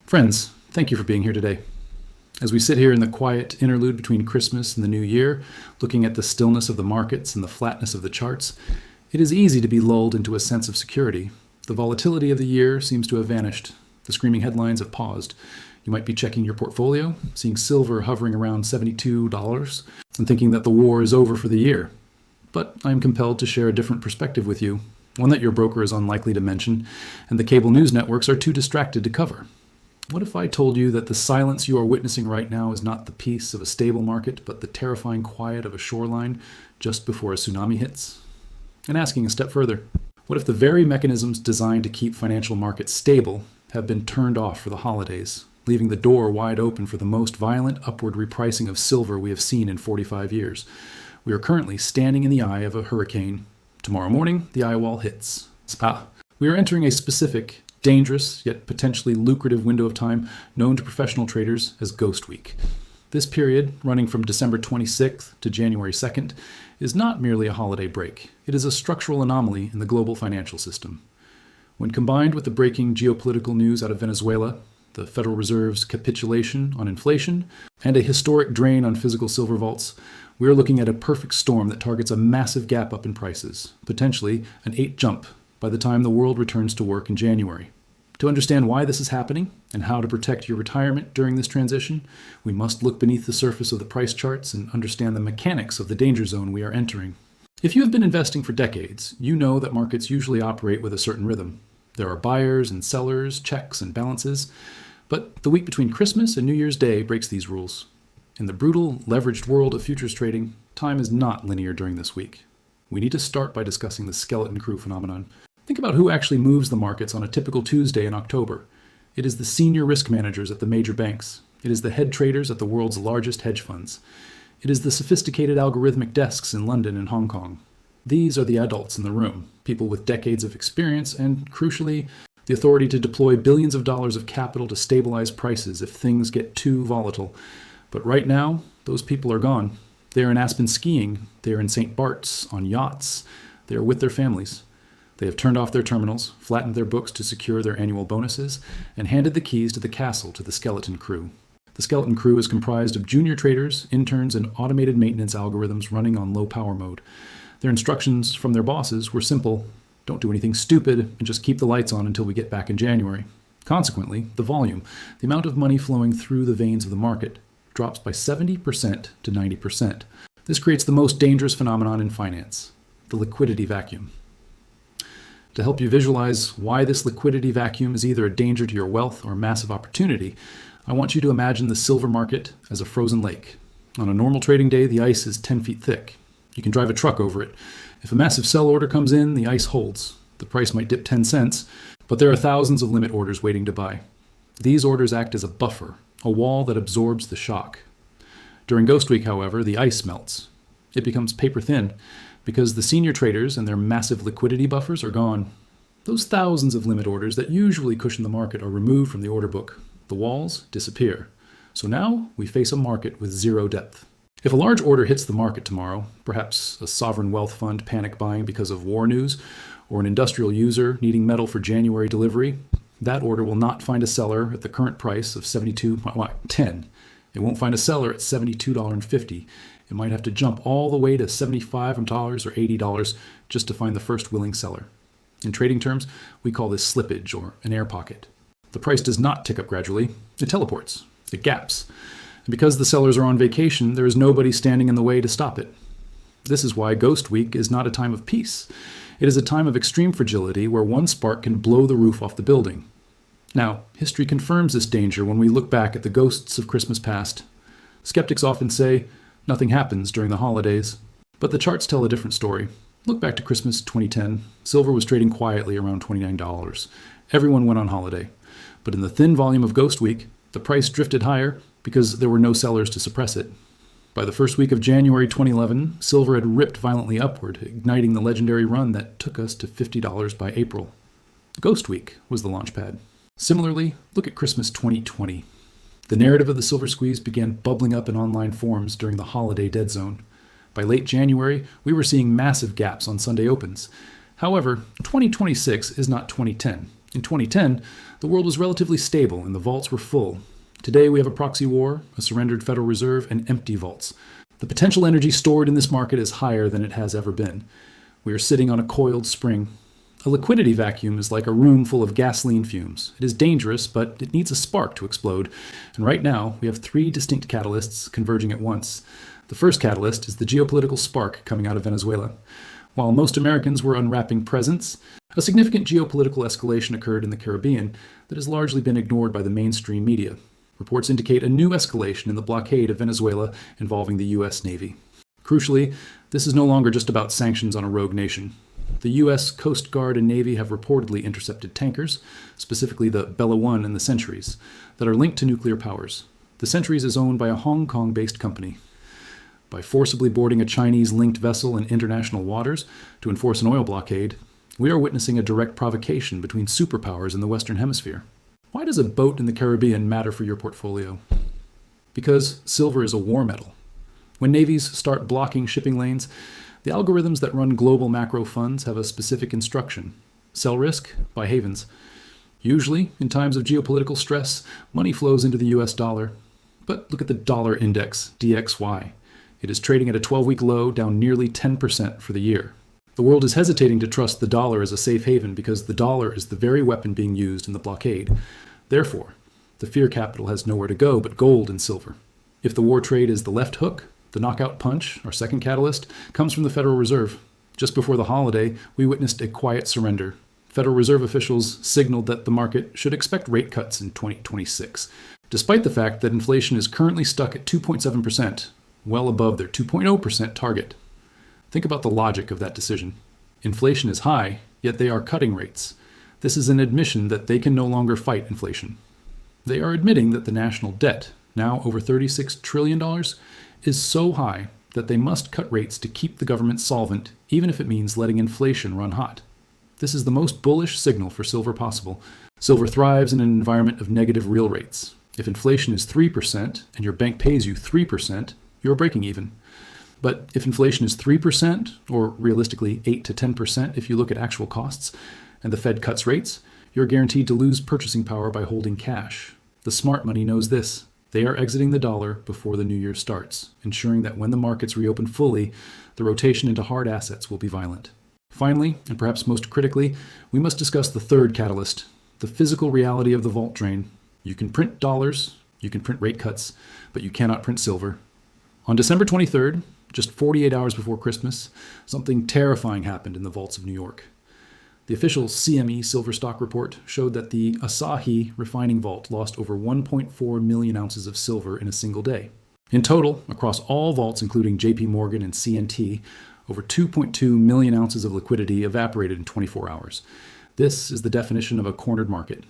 Friends, thank you for being here today. As we sit here in the quiet interlude between Christmas and the New Year, looking at the stillness of the markets and the flatness of the charts, it is easy to be lulled into a sense of security. The volatility of the year seems to have vanished. The screaming headlines have paused. You might be checking your portfolio, seeing silver hovering around $72, and thinking that the war is over for the year. But I am compelled to share a different perspective with you, one that your broker is unlikely to mention, and the cable news networks are too distracted to cover. What if I told you that the silence you are witnessing right now is not the peace of a stable market, but the terrifying quiet of a shoreline just before a tsunami hits? And asking a step further, what if the very mechanisms designed to keep financial markets stable have been turned off for the holidays, leaving the door wide open for the most violent upward repricing of silver we have seen in 45 years? We are currently standing in the eye of a hurricane. Tomorrow morning, the eye wall hits. We are entering a specific, dangerous, yet potentially lucrative window of time known to professional traders as Ghost Week. This period, running from December 26th to January 2nd, is not merely a holiday break. It is a structural anomaly in the global financial system. When combined with the breaking geopolitical news out of Venezuela, the Federal Reserve's capitulation on inflation, and a historic drain on physical silver vaults, we are looking at a perfect storm that targets a massive gap up in prices, potentially an 8 jump by the time the world returns to work in January. To understand why this is happening and how to protect your retirement during this transition, we must look beneath the surface of the price charts and understand the mechanics of the danger zone we are entering. If you have been investing for decades, you know that markets usually operate with a certain rhythm. There are buyers and sellers, checks and balances, but the week between Christmas and New Year's Day breaks these rules. In the brutal, leveraged world of futures trading, time is not linear during this week. We need to start by discussing the skeleton crew phenomenon. Think about who actually moves the markets on a typical Tuesday in October. It is the senior risk managers at the major banks. It is the head traders at the world's largest hedge funds. It is the sophisticated algorithmic desks in London and Hong Kong. These are the adults in the room, people with decades of experience and, crucially, the authority to deploy billions of dollars of capital to stabilize prices if things get too volatile. But right now, those people are gone. They are in Aspen skiing. They are in St. Bart's on yachts. They are with their families. They have turned off their terminals, flattened their books to secure their annual bonuses, and handed the keys to the castle to the skeleton crew. The skeleton crew is comprised of junior traders, interns, and automated maintenance algorithms running on low power mode. Their instructions from their bosses were simple: don't do anything stupid and just keep the lights on until we get back in January. Consequently, the volume, the amount of money flowing through the veins of the market, drops by 70% to 90%. This creates the most dangerous phenomenon in finance, the liquidity vacuum. To help you visualize why this liquidity vacuum is either a danger to your wealth or a massive opportunity, I want you to imagine the silver market as a frozen lake. On a normal trading day, the ice is 10 feet thick. You can drive a truck over it. If a massive sell order comes in, the ice holds. The price might dip 10 cents, but there are thousands of limit orders waiting to buy. These orders act as a buffer, a wall that absorbs the shock. During Ghost Week, however, the ice melts. It becomes paper thin, because the senior traders and their massive liquidity buffers are gone. Those thousands of limit orders that usually cushion the market are removed from the order book. The walls disappear. So now we face a market with zero depth. If a large order hits the market tomorrow, perhaps a sovereign wealth fund panic buying because of war news, or an industrial user needing metal for January delivery, that order will not find a seller at the current price of $72.10. It won't find a seller at $72.50. It might have to jump all the way to $75 or $80 just to find the first willing seller. In trading terms, we call this slippage or an air pocket. The price does not tick up gradually. It teleports. It gaps. And because the sellers are on vacation, there is nobody standing in the way to stop it. This is why Ghost Week is not a time of peace. It is a time of extreme fragility where one spark can blow the roof off the building. Now, history confirms this danger when we look back at the ghosts of Christmas past. Skeptics often say, nothing happens during the holidays. But the charts tell a different story. Look back to Christmas 2010. Silver was trading quietly around $29. Everyone went on holiday. But in the thin volume of Ghost Week, the price drifted higher because there were no sellers to suppress it. By the first week of January 2011, silver had ripped violently upward, igniting the legendary run that took us to $50 by April. Ghost Week was the launchpad. Similarly, look at Christmas 2020. The narrative of the silver squeeze began bubbling up in online forums during the holiday dead zone. By late January, we were seeing massive gaps on Sunday opens. However, 2026 is not 2010. In 2010, the world was relatively stable and the vaults were full. Today we have a proxy war, a surrendered Federal Reserve, and empty vaults. The potential energy stored in this market is higher than it has ever been. We are sitting on a coiled spring. A liquidity vacuum is like a room full of gasoline fumes. It is dangerous, but it needs a spark to explode. And right now, we have three distinct catalysts converging at once. The first catalyst is the geopolitical spark coming out of Venezuela. While most Americans were unwrapping presents, a significant geopolitical escalation occurred in the Caribbean that has largely been ignored by the mainstream media. Reports indicate a new escalation in the blockade of Venezuela involving the U.S. Navy. Crucially, this is no longer just about sanctions on a rogue nation. The U.S. Coast Guard and Navy have reportedly intercepted tankers, specifically the Bella 1 and the Centuries, that are linked to nuclear powers. The Centuries is owned by a Hong Kong-based company. By forcibly boarding a Chinese-linked vessel in international waters to enforce an oil blockade, we are witnessing a direct provocation between superpowers in the Western Hemisphere. Why does a boat in the Caribbean matter for your portfolio? Because silver is a war metal. When navies start blocking shipping lanes, the algorithms that run global macro funds have a specific instruction: sell risk, buy havens. Usually, in times of geopolitical stress, money flows into the US dollar. But look at the dollar index, DXY. It is trading at a 12-week low, down nearly 10% for the year. The world is hesitating to trust the dollar as a safe haven because the dollar is the very weapon being used in the blockade. Therefore, the fear capital has nowhere to go but gold and silver. If the war trade is the left hook, the knockout punch, our second catalyst, comes from the Federal Reserve. Just before the holiday, we witnessed a quiet surrender. Federal Reserve officials signaled that the market should expect rate cuts in 2026, despite the fact that inflation is currently stuck at 2.7%, well above their 2.0% target. Think about the logic of that decision. Inflation is high, yet they are cutting rates. This is an admission that they can no longer fight inflation. They are admitting that the national debt, now over $36 trillion, is so high that they must cut rates to keep the government solvent, even if it means letting inflation run hot. This is the most bullish signal for silver possible. Silver thrives in an environment of negative real rates. If inflation is 3% and your bank pays you 3%, you're breaking even. But if inflation is 3%, or realistically 8 to 10% if you look at actual costs, and the Fed cuts rates, you're guaranteed to lose purchasing power by holding cash. The smart money knows this. They are exiting the dollar before the new year starts, ensuring that when the markets reopen fully, the rotation into hard assets will be violent. Finally, and perhaps most critically, we must discuss the third catalyst, the physical reality of the vault drain. You can print dollars, you can print rate cuts, but you cannot print silver. On December 23rd, just 48 hours before Christmas, something terrifying happened in the vaults of New York. The official CME silver stock report showed that the Asahi refining vault lost over 1.4 million ounces of silver in a single day. In total, across all vaults including JP Morgan and CNT, over 2.2 million ounces of liquidity evaporated in 24 hours. This is the definition of a cornered market.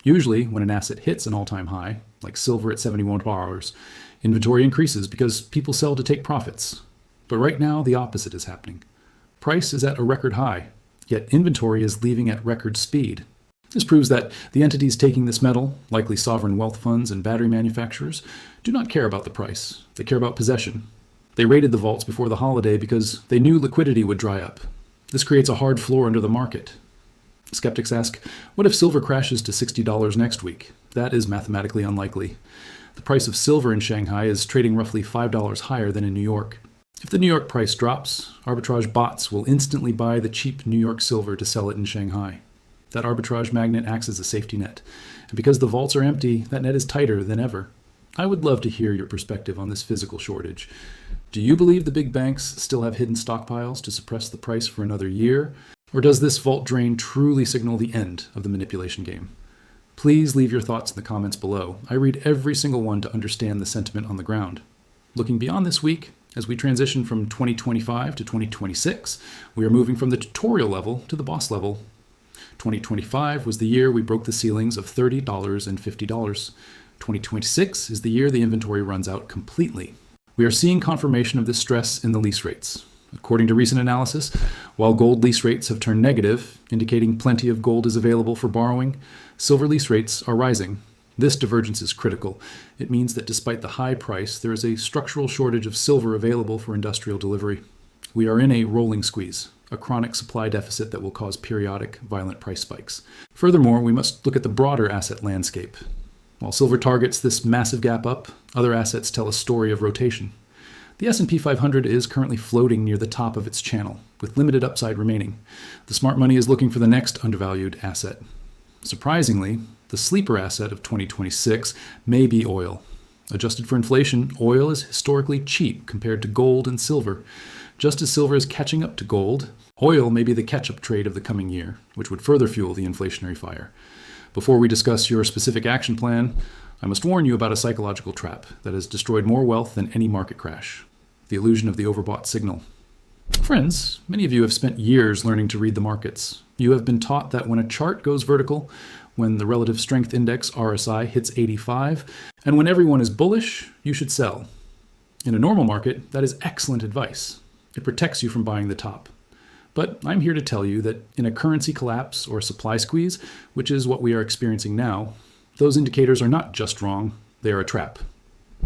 Usually, when an asset hits an all-time high, like silver at $71, inventory increases because people sell to take profits. But right now, the opposite is happening. Price is at a record high, yet inventory is leaving at record speed. This proves that the entities taking this metal, likely sovereign wealth funds and battery manufacturers, do not care about the price. They care about possession. They raided the vaults before the holiday because they knew liquidity would dry up. This creates a hard floor under the market. Skeptics ask, what if silver crashes to $60 next week? That is mathematically unlikely. The price of silver in Shanghai is trading roughly $5 higher than in New York. If the New York price drops, arbitrage bots will instantly buy the cheap New York silver to sell it in Shanghai. That arbitrage magnet acts as a safety net. And because the vaults are empty, that net is tighter than ever. I would love to hear your perspective on this physical shortage. Do you believe the big banks still have hidden stockpiles to suppress the price for another year? Or does this vault drain truly signal the end of the manipulation game? Please leave your thoughts in the comments below. I read every single one to understand the sentiment on the ground. Looking beyond this week, as we transition from 2025 to 2026, we are moving from the tutorial level to the boss level. 2025 was the year we broke the ceilings of $30 and $50. 2026 is the year the inventory runs out completely. We are seeing confirmation of this stress in the lease rates. According to recent analysis, while gold lease rates have turned negative, indicating plenty of gold is available for borrowing, silver lease rates are rising. This divergence is critical. It means that despite the high price, there is a structural shortage of silver available for industrial delivery. We are in a rolling squeeze. a chronic supply deficit that will cause periodic, violent price spikes. Furthermore, we must look at the broader asset landscape. While silver targets this massive gap up, other assets tell a story of rotation. The S&P 500 is currently floating near the top of its channel, with limited upside remaining. The smart money is looking for the next undervalued asset. Surprisingly, the sleeper asset of 2026 may be oil. Adjusted for inflation, oil is historically cheap compared to gold and silver. Just as silver is catching up to gold, oil may be the catch-up trade of the coming year, which would further fuel the inflationary fire. Before we discuss your specific action plan, I must warn you about a psychological trap that has destroyed more wealth than any market crash: the illusion of the overbought signal. Friends, many of you have spent years learning to read the markets. You have been taught that when a chart goes vertical, when the relative strength index RSI hits 85, and when everyone is bullish, you should sell. In a normal market, that is excellent advice. It protects you from buying the top. But I'm here to tell you that in a currency collapse or supply squeeze, which is what we are experiencing now, those indicators are not just wrong, they are a trap.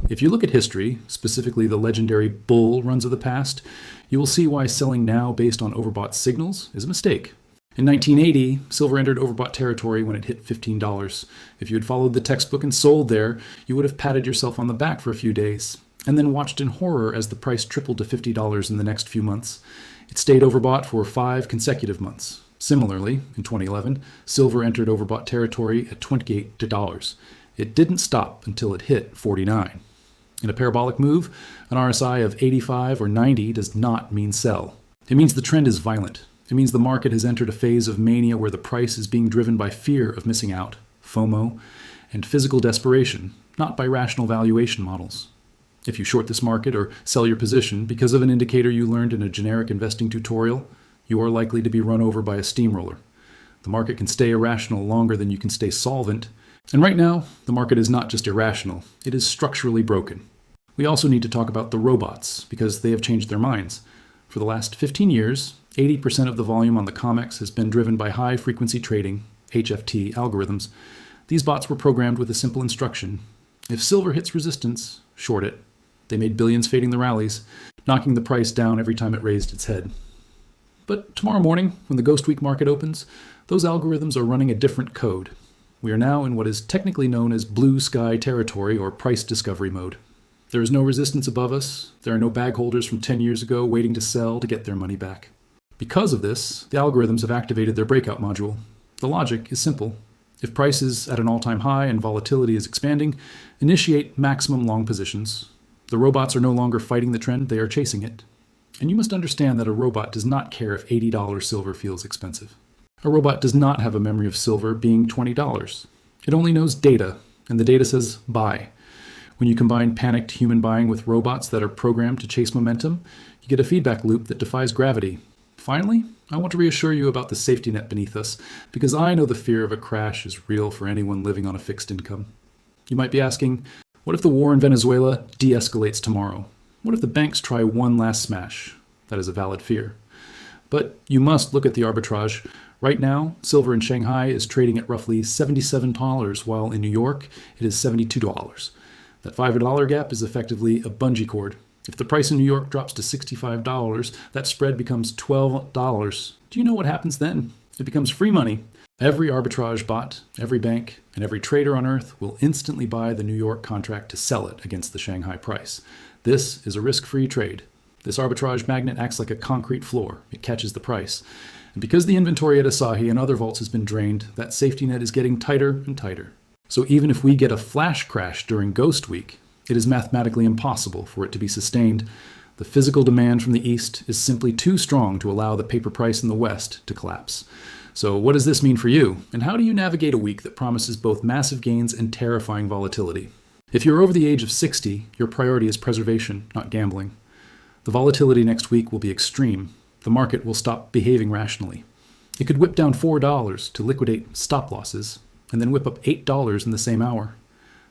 If you look at history, specifically the legendary bull runs of the past, you will see why selling now based on overbought signals is a mistake. In 1980, silver entered overbought territory when it hit $15. If you had followed the textbook and sold there, you would have patted yourself on the back for a few days, and then watched in horror as the price tripled to $50 in the next few months. It stayed overbought for 5 consecutive months. Similarly, in 2011, silver entered overbought territory at $28. It didn't stop until it hit 49. In a parabolic move, an RSI of 85 or 90 does not mean sell. It means the trend is violent. It means the market has entered a phase of mania where the price is being driven by fear of missing out, FOMO, and physical desperation, not by rational valuation models. If you short this market or sell your position because of an indicator you learned in a generic investing tutorial, you are likely to be run over by a steamroller. The market can stay irrational longer than you can stay solvent. And right now, the market is not just irrational, it is structurally broken. We also need to talk about the robots, because they have changed their minds. For the last 15 years, 80% of the volume on the COMEX has been driven by high-frequency trading, HFT, algorithms. These bots were programmed with a simple instruction: if silver hits resistance, short it. They made billions fading the rallies, knocking the price down every time it raised its head. But tomorrow morning, when the Ghost Week market opens, those algorithms are running a different code. We are now in what is technically known as blue sky territory or price discovery mode. There is no resistance above us. There are no bag holders from 10 years ago waiting to sell to get their money back. Because of this, the algorithms have activated their breakout module. The logic is simple. If price is at an all-time high and volatility is expanding, initiate maximum long positions. The robots are no longer fighting the trend, they are chasing it. And you must understand that a robot does not care if $80 silver feels expensive. A robot does not have a memory of silver being $20. It only knows data, and the data says buy. When you combine panicked human buying with robots that are programmed to chase momentum, you get a feedback loop that defies gravity. Finally, I want to reassure you about the safety net beneath us, because I know the fear of a crash is real for anyone living on a fixed income. You might be asking, what if the war in Venezuela de-escalates tomorrow? What if the banks try one last smash? That is a valid fear. But you must look at the arbitrage. Right now, silver in Shanghai is trading at roughly $77, while in New York, it is $72. That $5 gap is effectively a bungee cord. If the price in New York drops to $65, that spread becomes $12. Do you know what happens then? It becomes free money. Every arbitrage bot, every bank, and every trader on earth will instantly buy the New York contract to sell it against the Shanghai price. This is a risk-free trade. This arbitrage magnet acts like a concrete floor. It catches the price. And because the inventory at Asahi and other vaults has been drained, that safety net is getting tighter and tighter. So even if we get a flash crash during Ghost Week, it is mathematically impossible for it to be sustained. The physical demand from the East is simply too strong to allow the paper price in the West to collapse. So what does this mean for you? And how do you navigate a week that promises both massive gains and terrifying volatility? If you're over the age of 60, your priority is preservation, not gambling. The volatility next week will be extreme. The market will stop behaving rationally. It could whip down $4 to liquidate stop losses, and then whip up $8 in the same hour.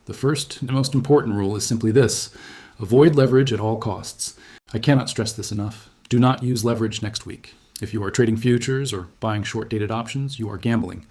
The first and most important rule is simply this: avoid leverage at all costs. I cannot stress this enough. Do not use leverage next week. If you are trading futures or buying short-dated options, you are gambling.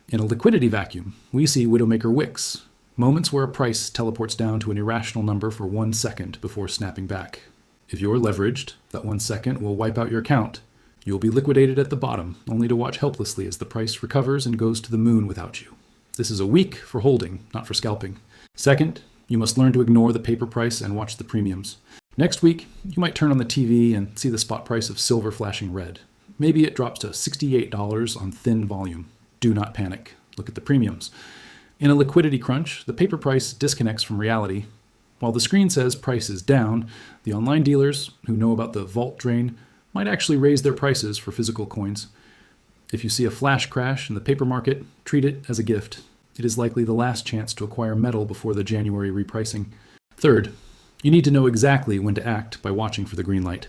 In a liquidity vacuum, we see Widowmaker wicks, moments where a price teleports down to an irrational number for 1 second before snapping back. If you are leveraged, that 1 second will wipe out your account. You will be liquidated at the bottom, only to watch helplessly as the price recovers and goes to the moon without you. This is a week for holding, not for scalping. Second, you must learn to ignore the paper price and watch the premiums. Next week, you might turn on the TV and see the spot price of silver flashing red. Maybe it drops to $68 on thin volume. Do not panic. Look at the premiums. In a liquidity crunch, the paper price disconnects from reality. While the screen says price is down, the online dealers who know about the vault drain might actually raise their prices for physical coins. If you see a flash crash in the paper market, treat it as a gift. It is likely the last chance to acquire metal before the January repricing. Third, you need to know exactly when to act by watching for the green light.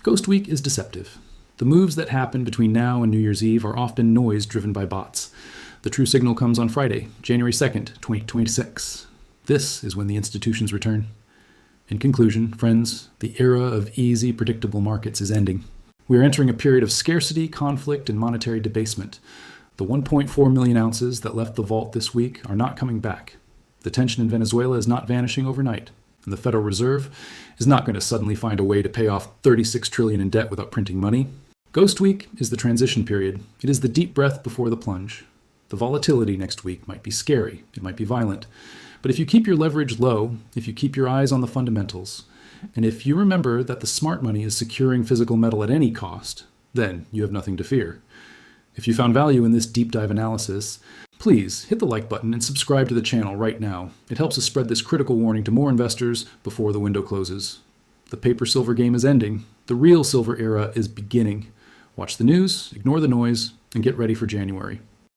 Ghost Week is deceptive. The moves that happen between now and New Year's Eve are often noise driven by bots. The true signal comes on Friday, January 2nd, 2026. This is when the institutions return. In conclusion, friends, the era of easy, predictable markets is ending. We are entering a period of scarcity, conflict, and monetary debasement. The 1.4 million ounces that left the vault this week are not coming back. The tension in Venezuela is not vanishing overnight, and the Federal Reserve is not going to suddenly find a way to pay off $36 trillion in debt without printing money. Ghost Week is the transition period. It is the deep breath before the plunge. The volatility next week might be scary. It might be violent. But if you keep your leverage low, if you keep your eyes on the fundamentals, and if you remember that the smart money is securing physical metal at any cost, then you have nothing to fear. If you found value in this deep dive analysis, please hit the like button and subscribe to the channel right now. It helps us spread this critical warning to more investors before the window closes. The paper silver game is ending. The real silver era is beginning. Watch the news, ignore the noise, and get ready for January.